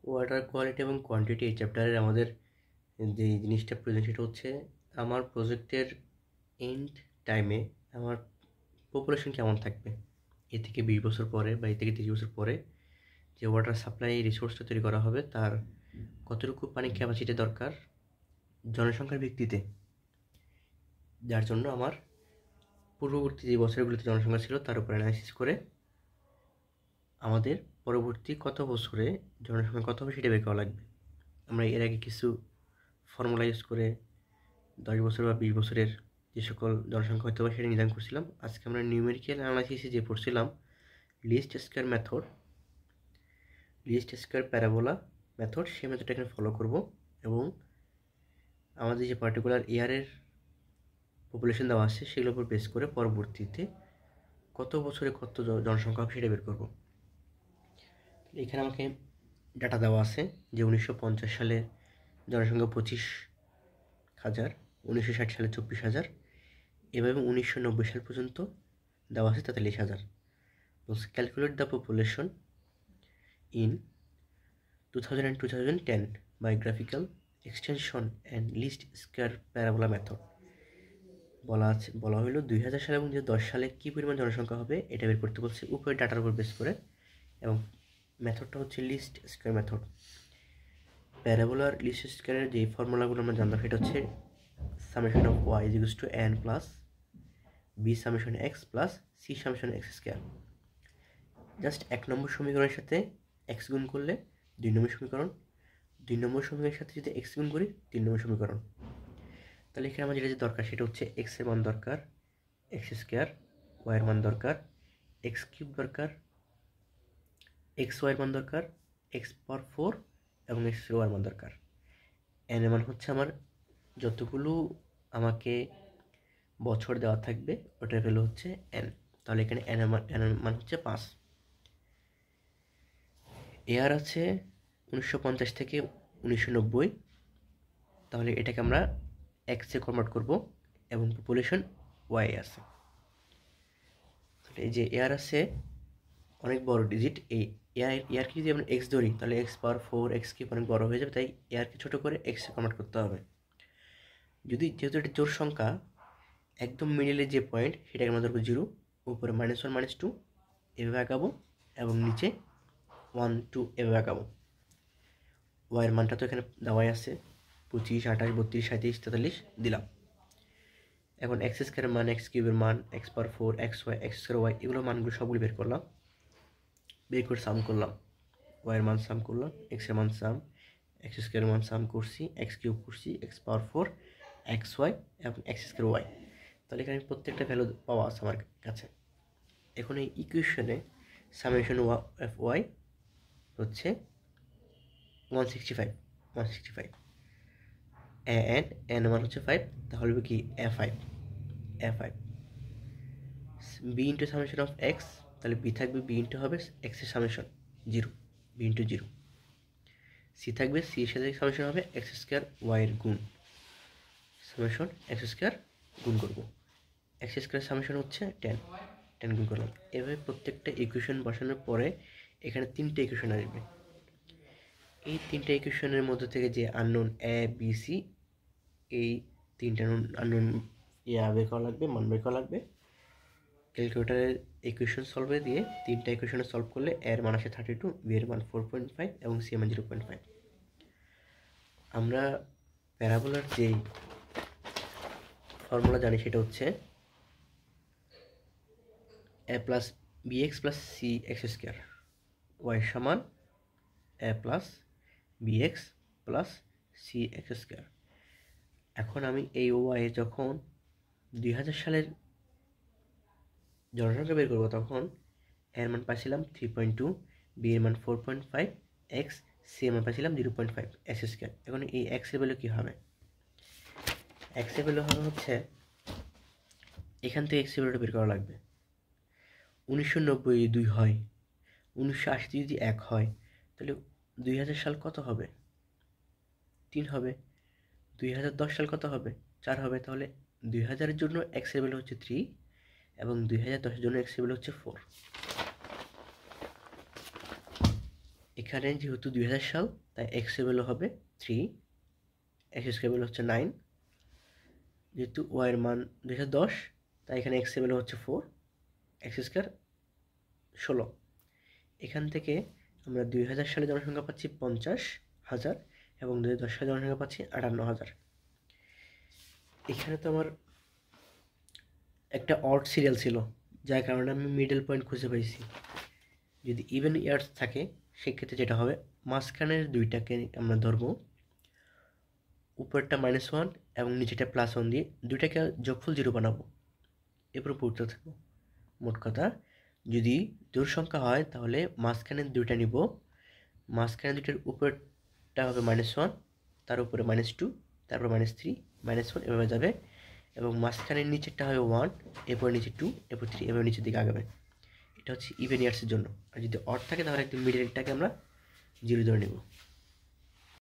Water quality এবং quantity এই চ্যাপ্টারের আমাদের যে জিনিসটা প্রয়োজন সেটা হচ্ছে আমার প্রজেক্টের এন্ড টাইমে আমার পপুলেশন কেমন থাকবে। এ থেকে 20 বছর পরে বা এ থেকে 30 বছর পরে যে ওয়াটার সাপ্লাই রিসোর্সটা তৈরি করা হবে তার কতটুকু পানি ক্যাপাসিটি দরকার জনসংখ্যার ভিত্তিতে, যার জন্য আমার পূর্ববর্তী যে বছরগুলোতে জনসংখ্যা ছিল তার উপর অ্যানালাইসিস করে আমাদের পরবর্তী কত বছরে জনসংখ্যা কত হবে সেটা বের করা লাগবে। আমরা এর আগে কিছু ফর্মুলা ইউজ করে 10 বছর বা 20 বছরের যে সকল জনসংখ্যা হতে পারে সেটা নির্ধারণ করছিলাম। আজকে আমরা নিউমেরিক্যাল অ্যানালাইসিসে যে পড়ছিলাম least square method, least square parabola method, সেই মেথডটা এখানে ফলো করব এবং আমাদের যে পার্টিকুলার ইয়ারের পপুলেশন দেওয়া আছে সেগুলোর উপর বেস করে পরবর্তীতে কত বছরে কত জনসংখ্যা হবে সেটা বের করব। এখানে আমাকে ডাটা দেওয়া আছে যে 1950 সালে জনসংখ্যা 25,000, 1960 সালে 24,000, এভাবে 1990 সাল পর্যন্ত দেওয়া আছে 43,000। Calculate the population in 2000 and 2010 by graphical extension and least square parabola method। বলা হলো 2000 সালে এবং 2010 সালে কী পরিমাণ জনসংখ্যা হবে এটা বের করতে বলছে উপরে ডাটার উপর বেস করে, এবং মেথডটা হচ্ছে লিস্ট স্কোয়ার মেথড। প্যারাবোলার লিস্ট স্কোয়ারের যে ফর্মুলাগুলো আমরা জানতাম সেটা হচ্ছে summation of y is equals to n plus b summation x plus c summation x square. Just 1 number সমীকরণের সাথে এক্স গুণ করলে 2 নম্বর সমীকরণ, 2 নম্বর সমীকরণের সাথে যদি এক্স গুণ করি 3 নম্বর সমীকরণ। তাহলে এখানে আমার যেটা দরকার সেটা হচ্ছে এক্সের মান দরকার এক্স স্কোয়ার, ওয়াইয়ের মান দরকার এক্স কিউব দরকার, এক্স ওয়াইয়ের মান দরকার এক্স পাওয়ার 4 এবং এক্স ওয়াইয়ের মান দরকার। এন এর মান হচ্ছে আমার যতগুলো আমাকে বছর দেওয়া থাকবে ওটার ভ্যালু হচ্ছে এন। তাহলে এখানে এন এর মান হচ্ছে 5। এয়ার আছে 1950 থেকে 1990, তাহলে এটাকে আমরা এক্সে কনভার্ট করব এবং পপুলেশন ওয়াই আছে। তাহলে এই যে এয়ার আছে অনেক বড় ডিজিট, এই এয়ারকে যদি আমরা এক্স ধরি তাহলে এক্স পাওয়ার 4 এক্স কিউব অনেক বড় হয়ে যাবে, তাই এয়ারকে ছোটো করে এক্সে কনভার্ট করতে হবে। যেহেতু এটা জোড় সংখ্যা একদম মিডিলে যে পয়েন্ট সেটাকে আমরা ধরবো 0, উপরে -1 -2 এভাবে আঁকাবো এবং নিচে 1 2 এভাবে আঁকাবো। ওয়াইয়ের মানটা তো এখানে দেওয়াই আছে 25 28 32 37 43 দিলাম। এখন এক্স স্কোয়ারের মান, এক্স কিউবের মান, x power 4 x y, x square y, এগুলো মানগুলো সবগুলো বের করলাম, বের করে সাম করলাম। ওয়াইয়ের মান সাম করলাম, এক্সের মান সাম, এক্স স্কোয়ারের মান সাম করছি, এক্স কিউব করছি, এক্স পাওয়ার 4 এক্স ওয়াই এবং এক্স স্কোয়ার ওয়াই। তাহলে এখানে প্রত্যেকটা ভ্যালু পাওয়া আছে আমার কাছে। এখন এই ইকুয়েশনে সামেশন অফ ওয়াই হচ্ছে 165 এন মান হচ্ছে 5, তাহলে কি a5 b into summation of x, তাহলে বি থাকবে বি ইন্টু হবে এক্সের সামেশন 0 বি ইন্টু 0, সি থাকবে সি এর সাথে সামেশন হবে এক্স স্কোয়ার ওয়াইয়ের গুণ সামেশন এক্স স্কোয়ার গুণ করবো, এক্স স্কোয়ার সামেশন হচ্ছে 10 গুণ করলাম। এভাবে প্রত্যেকটা ইকুয়েশন বসানোর পরে এখানে 3টে ইকুয়েশন আসবে। এই 3টে ইকুয়েশনের মধ্যে থেকে যে আননোন এ বি সি, এই 3টে আননোন বের করা লাগবে, মান বের করা লাগবে। ক্যালকুলেটারের ইকুয়েশন সলভে দিয়ে 3টা ইকুয়েশনে সলভ করলে এর মান আসে 32, বি এর মান 4.5 এবং সি এর মান 0.5। আমরা প্যারাবোলার যেই ফর্মুলা জানি সেটা হচ্ছে A plus B X plus C X square Y সমান A plus B X plus C X square. এখন আমি এই ওয়াই যখন 2000 সালের জনসংখ্যা বের করবো তখন এর মান পাইছিলাম 3.2, বি এর মান 4.5 এক্স, সি এর মান পাইছিলাম 0.5 এক্স স্কোয়ার। এখন এই এক্স এর ভ্যালু কী হবে? এক্স এর ভ্যালু হবে হচ্ছে এখান থেকে এক্স এর ভ্যালুটা বের করা লাগবে। 1990 যদি 2 হয়, 1980 যদি 1 হয়, তাহলে 2000 সাল কত হবে? 3 হবে। 2010 সাল কত হবে? 4 হবে। তাহলে 2000-এর জন্য এক্স এর ভ্যালু হচ্ছে 3 এবং 2010-এর জন্য এক্স এর ভ্যালু হচ্ছে 4। এখানে যেহেতু 2000 সাল, তাই এক্স এর ভ্যালু হবে 3, এক্স স্কোয়ার ভ্যালু হচ্ছে 9, যেহেতু ওয়াইয়ের মান 2010, তাই এখানে এক্স এর ভ্যালু হচ্ছে 4, এক্স স্কোয়ার 16। এখান থেকে আমরা 2000 সালে জনসংখ্যা পাচ্ছি 50,000 এবং 2010 সালে জনসংখ্যা পাচ্ছি 58,000। এখানে তো আমার একটা অড সিরিয়াল ছিল, যার কারণে আমি মিডল পয়েন্ট খুঁজে পাইছি। যদি ইভেন ইয়ার্স থাকে সেক্ষেত্রে যেটা হবে, মাঝখানের দুইটাকে আমরা ধরবো, উপরেরটা -1 এবং নিচেটা +1 দিয়ে দুইটাকে যোগফল 0 বানাবো, এরপর পড়তে থাকবো। মোট কথা, যদি জোড় সংখ্যা হয় তাহলে মাঝখানের দুইটা নিব, মাঝখানে দুইটার উপরেরটা হবে -1, তার উপরে -2, তারপর -3, -1 এভাবে যাবে, এবং মাঝখানের নিচেরটা হবে 1, এরপর নিচে 2, এরপর 3, এভাবে নিচের দিকে আগাবে। এটা হচ্ছে ইভেন ইয়ার্সের জন্য। আর যদি অড থাকে তাহলে একদম মিডলটাকে আমরা 0 ধরে নেব।